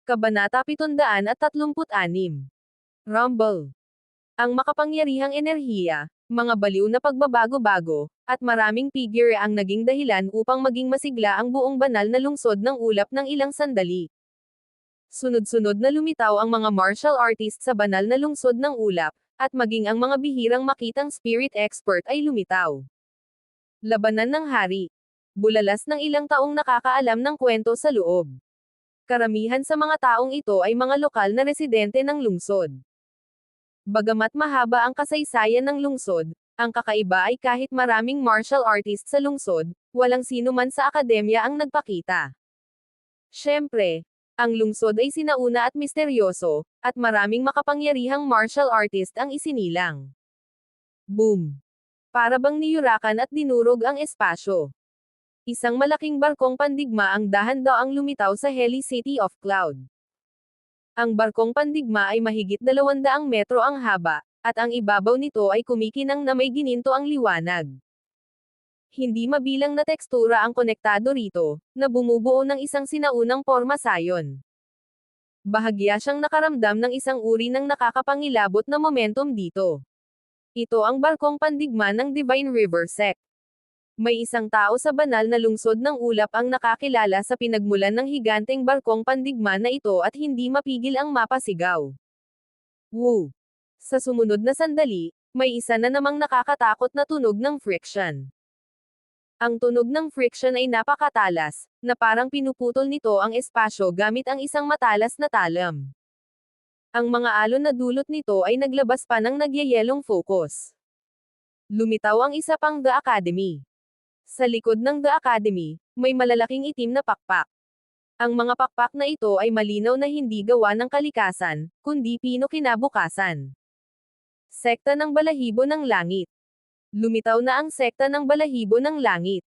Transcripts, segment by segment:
Kabanata 736. Rumble. Ang makapangyarihang enerhiya, mga baliw na pagbabago-bago, at maraming figure ang naging dahilan upang maging masigla ang buong banal na lungsod ng ulap ng ilang sandali. Sunod-sunod na lumitaw ang mga martial artist sa banal na lungsod ng ulap, at maging ang mga bihirang makitang spirit expert ay lumitaw. Labanan ng hari. Bulalas ng ilang taong nakakaalam ng kwento sa loob. Karamihan sa mga taong ito ay mga lokal na residente ng lungsod. Bagamat mahaba ang kasaysayan ng lungsod, ang kakaiba ay kahit maraming martial artist sa lungsod, walang sino man sa akademya ang nagpakita. Siyempre, ang lungsod ay sinauna at misteryoso, at maraming makapangyarihang martial artist ang isinilang. Boom! Para bang niyurakan at dinurog ang espasyo. Isang malaking barkong pandigma ang dahan-daang lumitaw sa Heli City of Cloud. Ang barkong pandigma ay mahigit 200 metro ang haba, at ang ibabaw nito ay kumikinang na may gininto ang liwanag. Hindi mabilang na tekstura ang konektado rito, na bumubuo ng isang sinaunang porma sayon. Bahagya siyang nakaramdam ng isang uri ng nakakapangilabot na momentum dito. Ito ang barkong pandigma ng Divine River Sect. May isang tao sa banal na lungsod ng ulap ang nakakilala sa pinagmulan ng higanteng barkong pandigma na ito at hindi mapigil ang mapasigaw. Woo! Sa sumunod na sandali, may isa na namang nakakatakot na tunog ng friction. Ang tunog ng friction ay napakatalas, na parang pinuputol nito ang espasyo gamit ang isang matalas na talam. Ang mga alon na dulot nito ay naglabas pa ng nagyayelong focus. Lumitaw ang isa pang The Academy. Sa likod ng The Academy, may malalaking itim na pakpak. Ang mga pakpak na ito ay malinaw na hindi gawa ng kalikasan, kundi pino kinabukasan. Sekta ng Balahibo ng Langit. Lumitaw na ang sekta ng Balahibo ng Langit.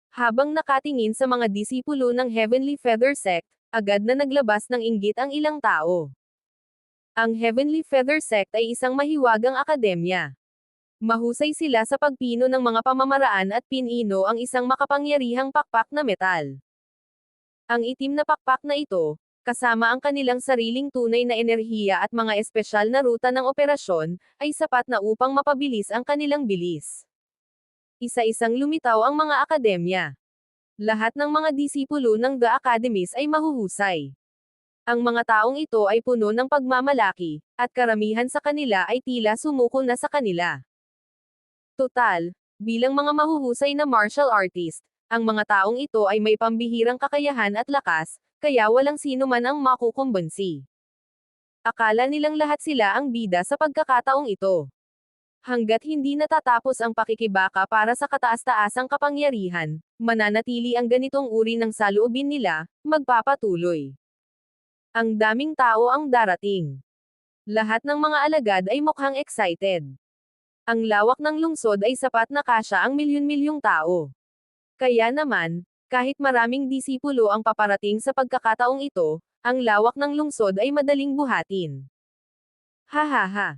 Habang nakatingin sa mga disipulo ng Heavenly Feather Sect, agad na naglabas ng inggit ang ilang tao. Ang Heavenly Feather Sect ay isang mahiwagang akademya. Mahusay sila sa pagpino ng mga pamamaraan at pinino ang isang makapangyarihang pakpak na metal. Ang itim na pakpak na ito, kasama ang kanilang sariling tunay na enerhiya at mga espesyal na ruta ng operasyon, ay sapat na upang mapabilis ang kanilang bilis. Isa-isang lumitaw ang mga akademya. Lahat ng mga disipulo ng The Academies ay mahuhusay. Ang mga taong ito ay puno ng pagmamalaki, at karamihan sa kanila ay tila sumuko na sa kanila. Total, bilang mga mahuhusay na martial artist, ang mga taong ito ay may pambihirang kakayahan at lakas, kaya walang sino man ang makukumbansi. Akala nilang lahat sila ang bida sa pagkakataong ito. Hanggat hindi natatapos ang pakikibaka para sa kataas-taasang kapangyarihan, mananatili ang ganitong uri ng saloobin nila, magpapatuloy. Ang daming tao ang darating. Lahat ng mga alagad ay mukhang excited. Ang lawak ng lungsod ay sapat na kasya ang milyon-milyong tao. Kaya naman, kahit maraming disipulo ang paparating sa pagkakataong ito, ang lawak ng lungsod ay madaling buhatin. Hahaha.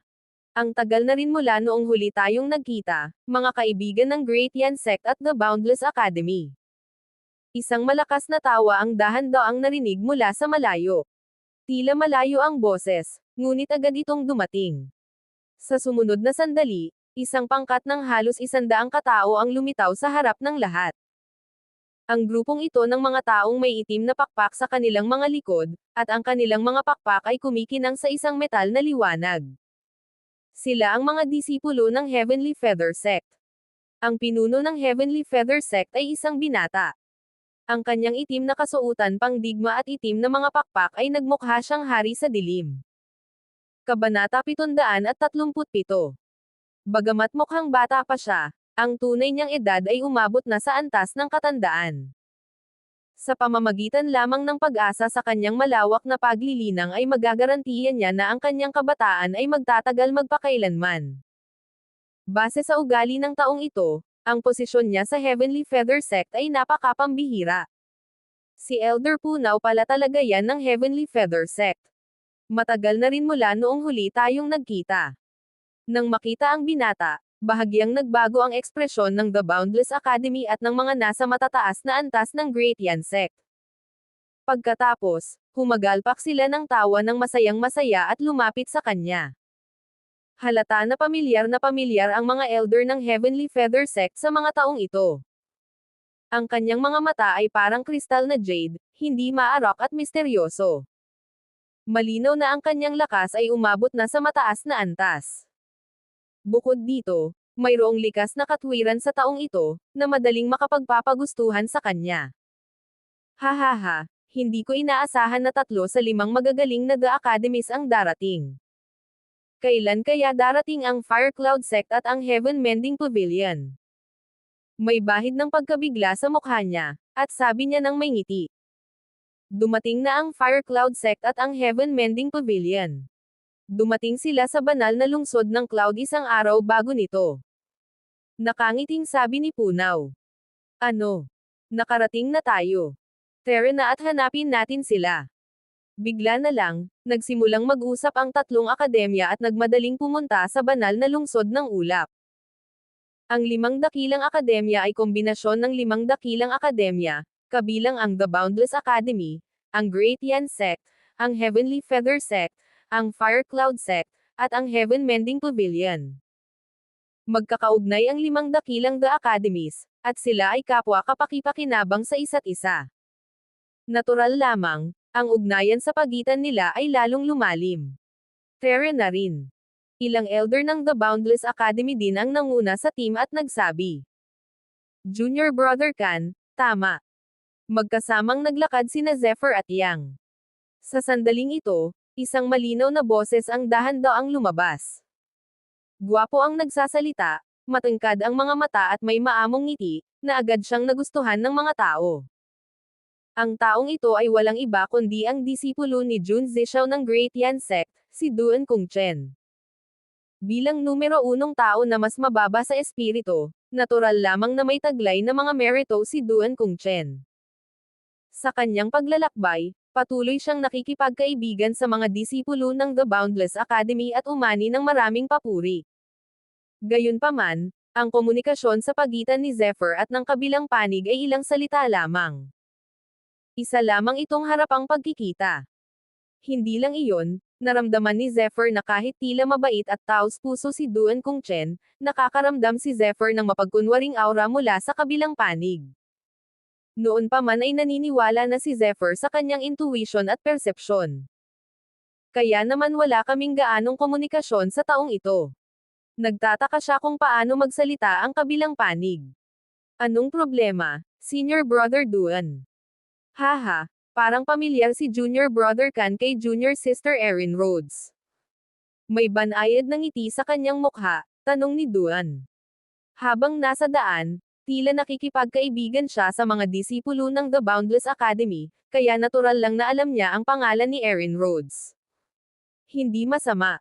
Ang tagal na rin mula noong huli tayong nagkita, mga kaibigan ng Great Yan Sect at The Boundless Academy. Isang malakas na tawa ang dahan-daang narinig mula sa malayo. Tila malayo ang boses, ngunit agad itong dumating. Sa sumunod na sandali, isang pangkat ng halos 100 katao ang lumitaw sa harap ng lahat. Ang grupong ito ng mga taong may itim na pakpak sa kanilang mga likod, at ang kanilang mga pakpak ay kumikinang sa isang metal na liwanag. Sila ang mga disipulo ng Heavenly Feather Sect. Ang pinuno ng Heavenly Feather Sect ay isang binata. Ang kanyang itim na kasuotan pangdigma at itim na mga pakpak ay nagmukha siyang hari sa dilim. Kabanata 737. Bagamat mukhang bata pa siya, ang tunay niyang edad ay umabot na sa antas ng katandaan. Sa pamamagitan lamang ng pag-asa sa kanyang malawak na paglilinang ay magagarantiya niya na ang kanyang kabataan ay magtatagal magpakailanman. Base sa ugali ng taong ito, ang posisyon niya sa Heavenly Feather Sect ay napakapambihira. Si Elder Punaw pala talaga yan ng Heavenly Feather Sect. Matagal na rin mula noong huli tayong nagkita. Nang makita ang binata, bahagyang nagbago ang ekspresyon ng The Boundless Academy at ng mga nasa matataas na antas ng Great Yan Sect. Pagkatapos, Humagalpak sila ng tawa ng masayang-masaya at lumapit sa kanya. Halata na pamilyar ang mga elder ng Heavenly Feather Sect sa mga taong ito. Ang kanyang mga mata ay parang kristal na jade, hindi maarok at misteryoso. Malinaw na ang kanyang lakas ay umabot na sa mataas na antas. Bukod dito, mayroong likas na katwiran sa taong ito, na madaling makapagpapagustuhan sa kanya. Hahaha, hindi ko inaasahan na 3 sa 5 magagaling na The Academies ang darating. Kailan kaya darating ang Fire Cloud Sect at ang Heaven Mending Pavilion? May bahid ng pagkabigla sa mukha niya, at sabi niya ng may ngiti. Dumating na ang Fire Cloud Sect at ang Heaven Mending Pavilion. Dumating sila sa banal na lungsod ng Cloud isang araw bago nito. Nakangiting sabi ni Punaw. Ano? Nakarating na tayo. Tara na at hanapin natin sila. Bigla na lang, nagsimulang mag-usap ang 3 akademya at nagmadaling pumunta sa banal na lungsod ng ulap. Ang 5 dakilang akademya ay kombinasyon ng 5 dakilang akademya, kabilang ang The Boundless Academy, ang Great Yan Sect, ang Heavenly Feather Sect, ang Fire Cloud Sect, at ang Heaven Mending Pavilion. Magkakaugnay ang 5 dakilang The Academies, at sila ay kapwa kapaki-pakinabang sa isa't isa. Natural lamang, ang ugnayan sa pagitan nila ay lalong lumalim. Tara na rin. Ilang elder ng The Boundless Academy din ang nanguna sa team at nagsabi. Junior Brother Kan, tama. Magkasamang naglakad sina Zephyr at Yang. Sa sandaling ito, isang malinaw na boses ang dahan-daang lumabas. Gwapo ang nagsasalita, matangkad ang mga mata at may maamong ngiti, na agad siyang nagustuhan ng mga tao. Ang taong ito ay walang iba kundi ang disipulo ni Jun Zishao ng Great Yan Sect, si Duan Kongchen. Bilang numero 1 tao na mas mababa sa espiritu, natural lamang na may taglay na mga merito si Duan Kongchen. Sa kanyang paglalakbay, patuloy siyang nakikipagkaibigan sa mga disipulo ng The Boundless Academy at umani ng maraming papuri. Gayunpaman, ang komunikasyon sa pagitan ni Zephyr at ng kabilang panig ay ilang salita lamang. Isa lamang itong harapang pagkikita. Hindi lang iyon, naramdaman ni Zephyr na kahit tila mabait at taos-puso si Duan Kongchen, nakakaramdam si Zephyr ng mapagkunwaring aura mula sa kabilang panig. Noon pa man ay naniniwala na si Zephyr sa kanyang intuition at persepsyon. Kaya naman wala kaming gaanong komunikasyon sa taong ito. Nagtataka siya kung paano magsalita ang kabilang panig. Anong problema, Senior Brother Duan? Haha, parang pamilyar si Junior Brother Kan kay Junior Sister Erin Rhodes. May banayad na ngiti sa kanyang mukha, tanong ni Duan. Habang nasa daan, tila nakikipagkaibigan siya sa mga disipulo ng The Boundless Academy, kaya natural lang na alam niya ang pangalan ni Erin Rhodes. Hindi masama.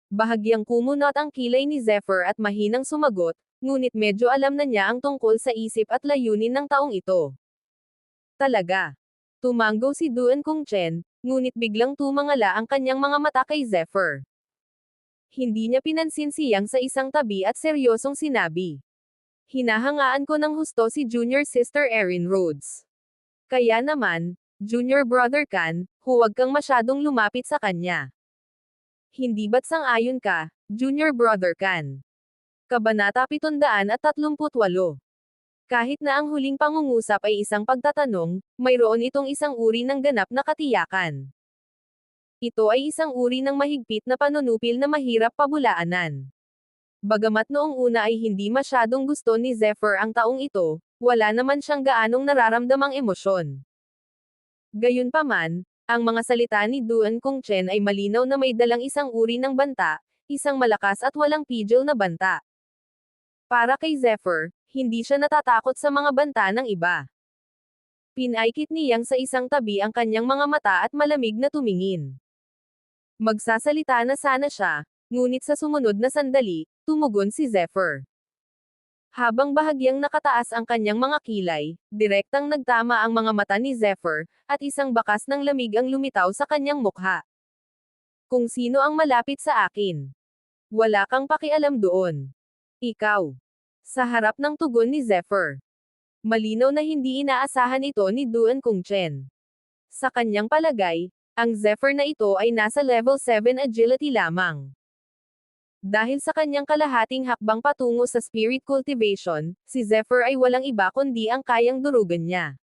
Bahagyang kumunot ang kilay ni Zephyr at mahinang sumagot, ngunit medyo alam na niya ang tungkol sa isip at layunin ng taong ito. Talaga. Tumango si Duan Kongchen, ngunit biglang tumangala ang kanyang mga mata kay Zephyr. Hindi niya pinansin si Yang sa isang tabi at seryosong sinabi. Hinahangaan ko ng husto si Junior Sister Erin Rhodes. Kaya naman, Junior Brother Kan, huwag kang masyadong lumapit sa kanya. Hindi ba't sang-ayon ka, Junior Brother Kan? Kabanata 738. Kahit na ang huling pangungusap ay isang pagtatanong, mayroon itong isang uri ng ganap na katiyakan. Ito ay isang uri ng mahigpit na panunupil na mahirap pabulaanan. Bagamat noong una ay hindi masyadong gusto ni Zephyr ang taong ito, wala naman siyang gaanong nararamdamang emosyon. Gayunpaman, ang mga salita ni Duan Kongchen ay malinaw na may dalang isang uri ng banta, isang malakas at walang pigil na banta. Para kay Zephyr, hindi siya natatakot sa mga banta ng iba. Pinaikit ni Yang sa isang tabi ang kanyang mga mata at malamig na tumingin. Magsasalita na sana siya, ngunit sa sumunod na sandali, tumugon si Zephyr. Habang bahagyang nakataas ang kanyang mga kilay, direktang nagtama ang mga mata ni Zephyr, at isang bakas ng lamig ang lumitaw sa kanyang mukha. Kung sino ang malapit sa akin? Wala kang pakialam doon. Ikaw. Sa harap ng tugon ni Zephyr. Malinaw na hindi inaasahan ito ni Duan Kongchen. Sa kanyang palagay, Ang Zephyr na ito ay nasa level 7 agility lamang. Dahil sa kanyang kalahating hakbang patungo sa spirit cultivation, si Zephyr ay walang iba kundi ang kayang durugan niya.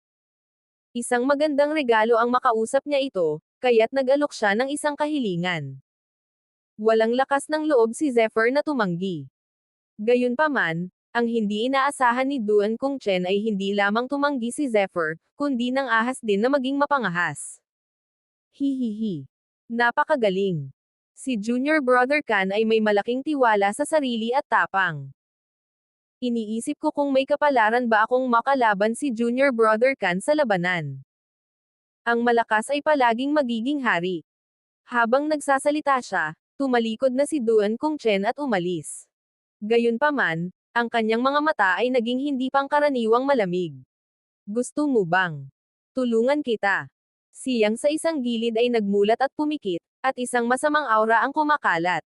Isang magandang regalo ang makausap niya ito, kaya't nag-alok siya ng isang kahilingan. Walang lakas ng loob si Zephyr na tumanggi. Gayunpaman, ang hindi inaasahan ni Duan Kung Chen ay hindi lamang tumanggi si Zephyr, kundi nang ahas din na maging mapangahas. Hihihi. Napakagaling. Si Junior Brother Kan ay may malaking tiwala sa sarili at tapang. Iniisip ko kung may kapalaran ba akong makalaban si Junior Brother Kan sa labanan. Ang malakas ay palaging magiging hari. Habang nagsasalita siya, tumalikod na si Duan Kung Chen at umalis. Gayunpaman, ang kanyang mga mata ay naging hindi pangkaraniwang malamig. Gusto mo bang tulungan kita? Siyang sa isang gilid ay nagmulat at pumikit, at isang masamang aura ang kumakalat.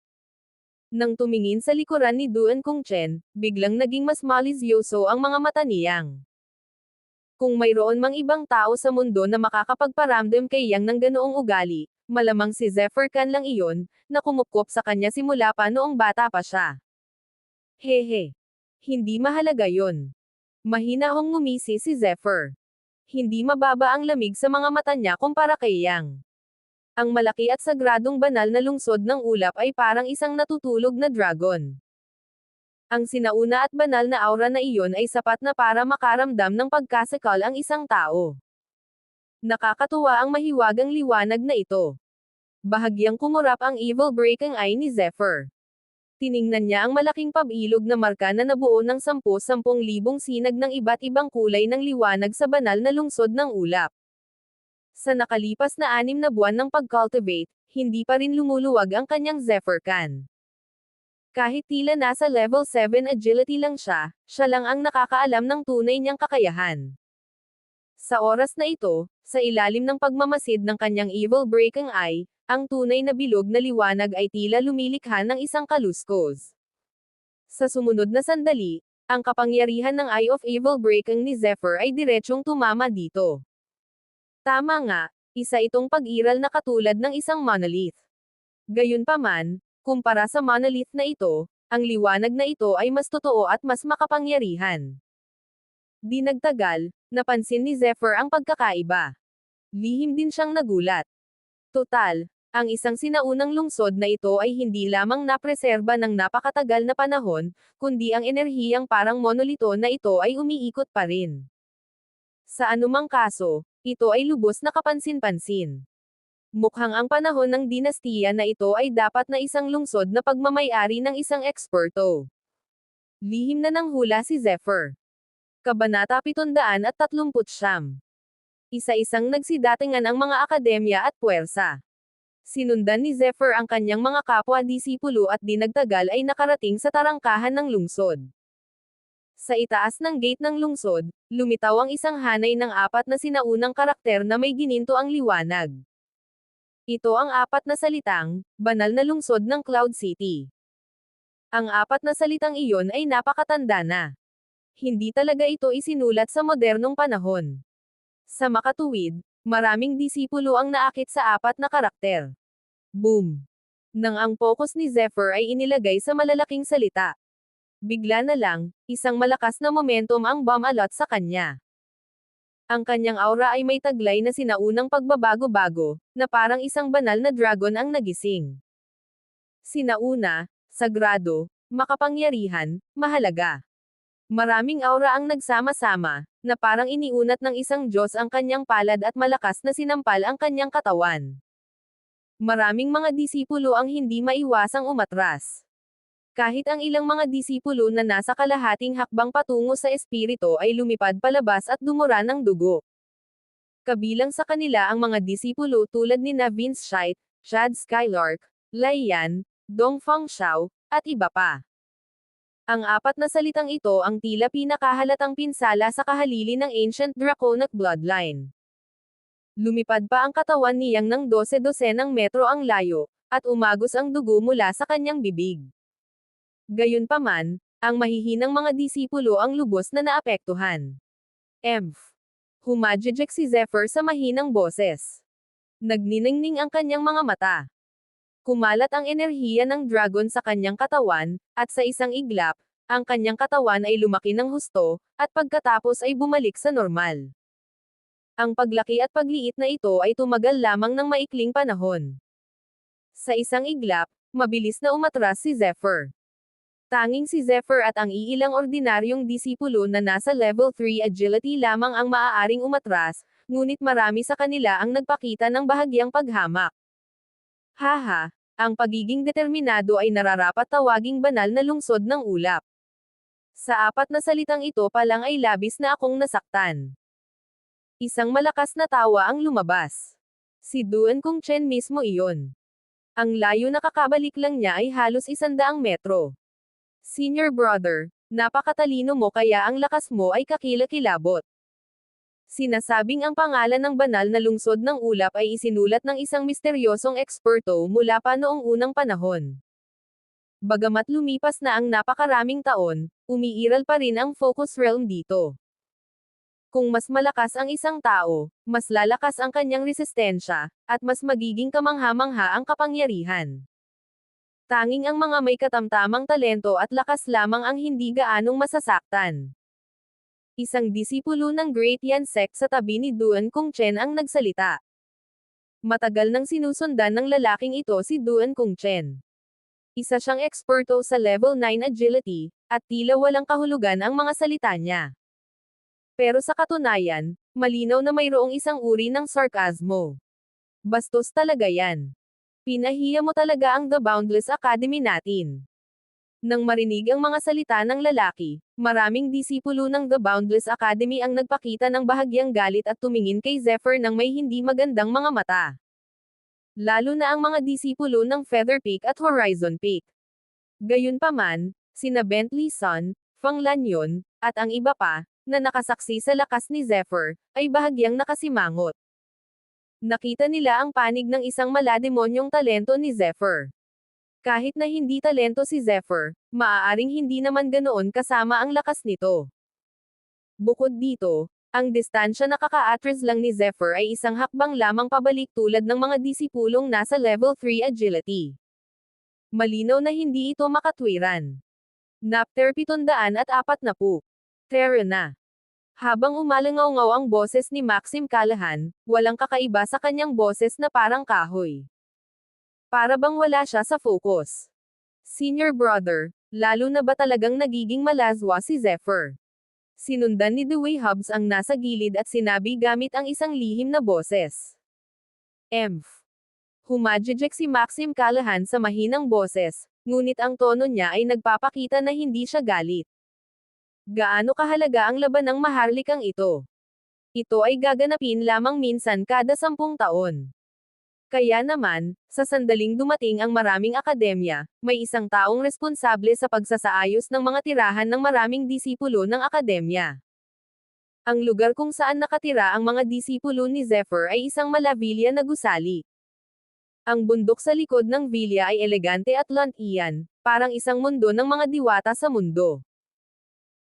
Nang tumingin sa likuran ni Duan Kung Chen, biglang naging mas malisyoso ang mga mata niyang. Kung mayroon mang ibang tao sa mundo na makakapagparamdam kay Yang ng ganoong ugali, malamang si Zephyr Kan lang iyon, na kumupkop sa kanya simula pa noong bata pa siya. Hehe. Hindi mahalaga yon. Mahinahong ngumisi si Zephyr. Hindi mababa ang lamig sa mga mata niya kumpara kay Yang. Ang malaki at sagradong banal na lungsod ng ulap ay parang isang natutulog na dragon. Ang sinauna at banal na aura na iyon ay sapat na para makaramdam ng pagkasakal ang isang tao. Nakakatuwa ang mahiwagang liwanag na ito. Bahagyang kumurap ang evil breaking eye ni Zephyr. Tiningnan niya ang malaking pabilog na marka na nabuo ng 10,000 sinag ng iba't ibang kulay ng liwanag sa banal na lungsod ng ulap. Sa nakalipas na 6 na buwan ng pag-cultivate, hindi pa rin lumuluwag ang kanyang Zephyr Kan. Kahit tila nasa level 7 agility lang siya lang ang nakakaalam ng tunay niyang kakayahan. Sa oras na ito, sa ilalim ng pagmamasid ng kanyang evil breaking eye, ang tunay na bilog na liwanag ay tila lumilikha ng isang kaluskos. Sa sumunod na sandali, ang kapangyarihan ng Eye of Evil Breaking ni Zephyr ay diretsyong tumama dito. Tama nga, isa itong pag-iral na katulad ng isang monolith. Gayunpaman, kumpara sa monolith na ito, ang liwanag na ito ay mas totoo at mas makapangyarihan. Di nagtagal, napansin ni Zephyr ang pagkakaiba. Lihim din siyang nagulat. Total, ang isang sinaunang lungsod na ito ay hindi lamang napreserba ng napakatagal na panahon, kundi ang enerhiyang parang monolito na ito ay umiikot pa rin. Sa anumang kaso, ito ay lubos na kapansin-pansin. Mukhang ang panahon ng dinastiya na ito ay dapat na isang lungsod na pagmamay-ari ng isang eksperto. Lihim na ng hula si Zephyr. Kabanata 739. Isa-isang nagsidatingan ang mga akademya at puwersa. Sinundan ni Zephyr ang kanyang mga kapwa-disipulo at di nagtagal ay nakarating sa tarangkahan ng lungsod. Sa itaas ng gate ng lungsod, lumitaw ang isang hanay ng 4 na sinaunang karakter na may gininto ang liwanag. Ito ang 4 na salitang, banal na lungsod ng Cloud City. Ang 4 na salitang iyon ay napakatanda na. Hindi talaga ito isinulat sa modernong panahon. Sa makatuwid, maraming disipulo ang naakit sa 4 na karakter. Boom! Nang ang focus ni Zephyr ay inilagay sa malalaking salita. Bigla na lang, isang malakas na momentum ang bumalot sa kanya. Ang kanyang aura ay may taglay na sinaunang pagbabago-bago, na parang isang banal na dragon ang nagising. Sinauna, sagrado, makapangyarihan, mahalaga. Maraming aura ang nagsama-sama, na parang iniunat ng isang Diyos ang kanyang palad at malakas na sinampal ang kanyang katawan. Maraming mga disipulo ang hindi maiwasang umatras. Kahit ang ilang mga disipulo na nasa kalahating hakbang patungo sa espiritu ay lumipad palabas at dumura ng dugo. Kabilang sa kanila ang mga disipulo tulad ni Vince Scheidt, Chad Skylark, Lai Yan, Dongfang Xiao, at iba pa. Ang 4 na salitang ito ang tila pinakahalatang pinsala sa kahalili ng ancient draconic bloodline. Lumipad pa ang katawan ni Yang ng 12-dosenang metro ang layo, at umagos ang dugo mula sa kanyang bibig. Gayunpaman, ang mahihinang mga disipulo ang lubos na naapektuhan. Humajijek si Zephyr sa mahinang boses. Nagniningning ang kanyang mga mata. Kumalat ang enerhiya ng dragon sa kanyang katawan, at sa isang iglap, ang kanyang katawan ay lumaki ng husto, at pagkatapos ay bumalik sa normal. Ang paglaki at pagliit na ito ay tumagal lamang ng maikling panahon. Sa isang iglap, mabilis na umatras si Zephyr. Tanging si Zephyr at ang iilang ordinaryong disipulo na nasa level 3 agility lamang ang maaaring umatras, ngunit marami sa kanila ang nagpakita ng bahagyang paghamak. Haha, ang pagiging determinado ay nararapat tawaging banal na lungsod ng ulap. Sa apat na salitang ito pa lang ay labis na akong nasaktan. Isang malakas na tawa ang lumabas. Si Duan Kung Chen mismo iyon. Ang layo na kakabalik lang niya ay halos 100 metro. Senior brother, napakatalino mo kaya ang lakas mo ay kakilakilabot. Sinasabing ang pangalan ng banal na lungsod ng ulap ay isinulat ng isang misteryosong eksperto mula pa noong unang panahon. Bagamat lumipas na ang napakaraming taon, umiiral pa rin ang focus realm dito. Kung mas malakas ang isang tao, mas lalakas ang kanyang resistensya, at mas magiging kamangha-mangha ang kapangyarihan. Tanging ang mga may katamtamang talento at lakas lamang ang hindi gaanong masasaktan. Isang disipulo ng Great Yan Sect sa tabi ni Duan Kung Chen ang nagsalita. Matagal nang sinusundan ng lalaking ito si Duan Kung Chen. Isa siyang eksperto sa level 9 agility, at tila walang kahulugan ang mga salita niya. Pero sa katunayan, malinaw na mayroong isang uri ng sarkasmo. Bastos talaga yan. Pinahiya mo talaga ang The Boundless Academy natin. Nang marinig ang mga salita ng lalaki, maraming disipulo ng The Boundless Academy ang nagpakita ng bahagyang galit at tumingin kay Zephyr ng may hindi magandang mga mata. Lalo na ang mga disipulo ng Feather Peak at Horizon Peak. Gayunpaman, sina Bentley Sun, Fang Lanyon, at ang iba pa, na nakasaksi sa lakas ni Zephyr, ay bahagyang nakasimangot. Nakita nila ang panig ng isang malademonyong talento ni Zephyr. Kahit na hindi talento si Zephyr, maaaring hindi naman ganoon kasama ang lakas nito. Bukod dito, ang distansya na kaka-atras lang ni Zephyr ay isang hakbang lamang pabalik tulad ng mga disipulong nasa level 3 agility. Malinaw na hindi ito makatwiran. Napter 740. Terra na. Habang umalangaw-ngaw ang boses ni Maxim Callahan, walang kakaiba sa kanyang boses na parang kahoy. Para bang wala siya sa focus. Senior brother, lalo na ba talagang nagiging malazwa si Zephyr? Sinundan ni Dewey Hubs ang nasa gilid at sinabi gamit ang isang lihim na boses. Emph. Humajijek si Maxim Callahan sa mahinang boses, ngunit ang tono niya ay nagpapakita na hindi siya galit. Gaano kahalaga ang labanang maharlikang ito? Ito ay gaganapin lamang minsan kada 10 taon. Kaya naman, sa sandaling dumating ang maraming akademya, may isang taong responsable sa pagsasaayos ng mga tirahan ng maraming disipulo ng akademya. Ang lugar kung saan nakatira ang mga disipulo ni Zephyr ay isang malavilya na gusali. Ang bundok sa likod ng vilya ay elegante at lantian, parang isang mundo ng mga diwata sa mundo.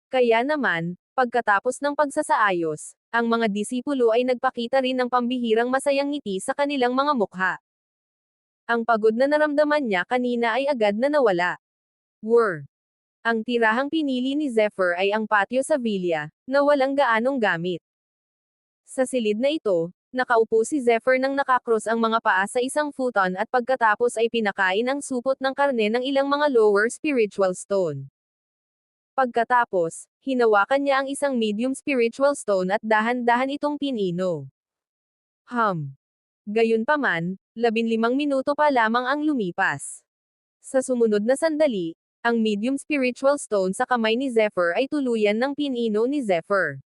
Kaya naman, pagkatapos ng pagsasaayos, ang mga disipulo ay nagpakita rin ng pambihirang masayang ngiti sa kanilang mga mukha. Ang pagod na naramdaman niya kanina ay agad na nawala. Ang tirahang pinili ni Zephyr ay ang patio sa villa, na walang gaanong gamit. Sa silid na ito, nakaupo si Zephyr nang nakakross ang mga paa sa isang futon at pagkatapos ay pinakain ang supot ng karne ng ilang mga lower spiritual stone. Pagkatapos, hinawakan niya ang isang medium spiritual stone at dahan-dahan itong pinino. Gayunpaman, 15 minuto pa lamang ang lumipas. Sa sumunod na sandali, ang medium spiritual stone sa kamay ni Zephyr ay tuluyan ng pinino ni Zephyr.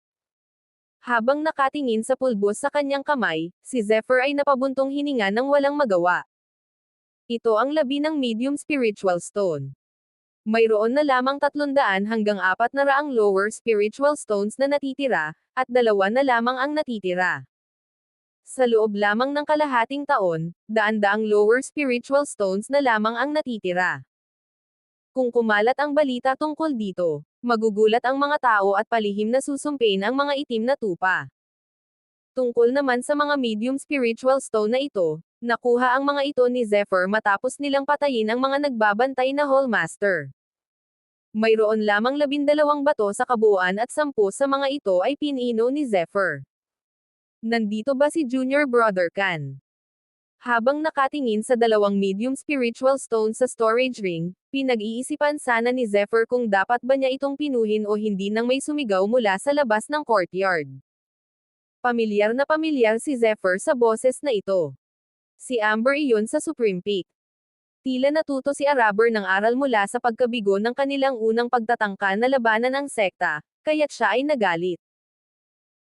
Habang nakatingin sa pulbos sa kanyang kamay, si Zephyr ay napabuntong hininga ng walang magawa. Ito ang labi ng medium spiritual stone. Mayroon na lamang 300 hanggang 400 lower spiritual stones na natitira, at 2 na lamang ang natitira. Sa loob lamang ng kalahating taon, daan-daang lower spiritual stones na lamang ang natitira. Kung kumalat ang balita tungkol dito, magugulat ang mga tao at palihim na susumpin ang mga itim na tupa. Tungkol naman sa mga medium spiritual stone na ito, nakuha ang mga ito ni Zephyr matapos nilang patayin ang mga nagbabantay na Hallmaster. Mayroon lamang 12 bato sa kabuuan at 10 sa mga ito ay pinino ni Zephyr. Nandito ba si Junior Brother Kan? Habang nakatingin sa dalawang medium spiritual stone sa storage ring, pinag-iisipan sana ni Zephyr kung dapat ba niya itong pinuhin o hindi nang may sumigaw mula sa labas ng courtyard. Pamilyar na pamilyar si Zephyr sa boses na ito. Si Amber iyon sa Supreme Peak. Tila natuto si Araber ng aral mula sa pagkabigo ng kanilang unang pagtatangka na labanan ang sekta, kaya't siya ay nagalit.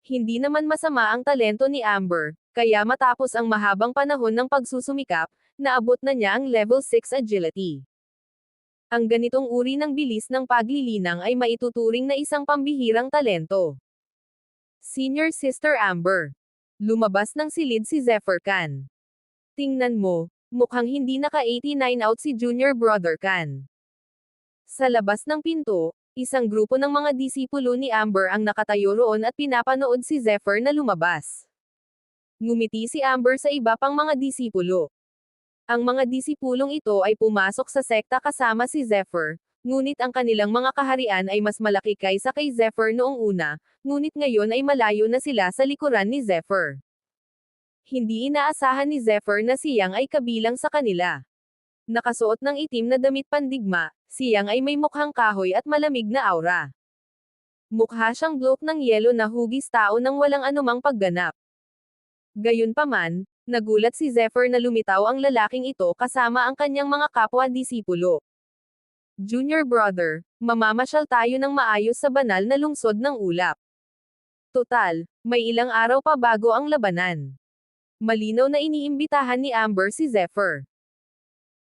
Hindi naman masama ang talento ni Amber, kaya matapos ang mahabang panahon ng pagsusumikap, naabot na niya ang level 6 agility. Ang ganitong uri ng bilis ng paglilinang ay maituturing na isang pambihirang talento. Senior Sister Amber. Lumabas ng silid si Zephyr Kan. Tingnan mo, mukhang hindi naka-89 out si Junior Brother Kan. Sa labas ng pinto, isang grupo ng mga disipulo ni Amber ang nakatayo roon at pinapanood si Zephyr na lumabas. Ngumiti si Amber sa iba pang mga disipulo. Ang mga disipulong ito ay pumasok sa sekta kasama si Zephyr, ngunit ang kanilang mga kaharian ay mas malaki kaysa kay Zephyr noong una, ngunit ngayon ay malayo na sila sa likuran ni Zephyr. Hindi inaasahan ni Zephyr na siyang ay kabilang sa kanila. Nakasuot ng itim na damit pandigma, siyang ay may mukhang kahoy at malamig na aura. Mukha siyang bloke ng yelo na hugis tao nang walang anumang pagganap. Gayunpaman, nagulat si Zephyr na lumitaw ang lalaking ito kasama ang kanyang mga kapwa-disipulo. Junior Brother, mamamasyal tayo ng maayos sa banal na lungsod ng ulap. Total, may ilang araw pa bago ang labanan. Malinaw na iniimbitahan ni Amber si Zephyr.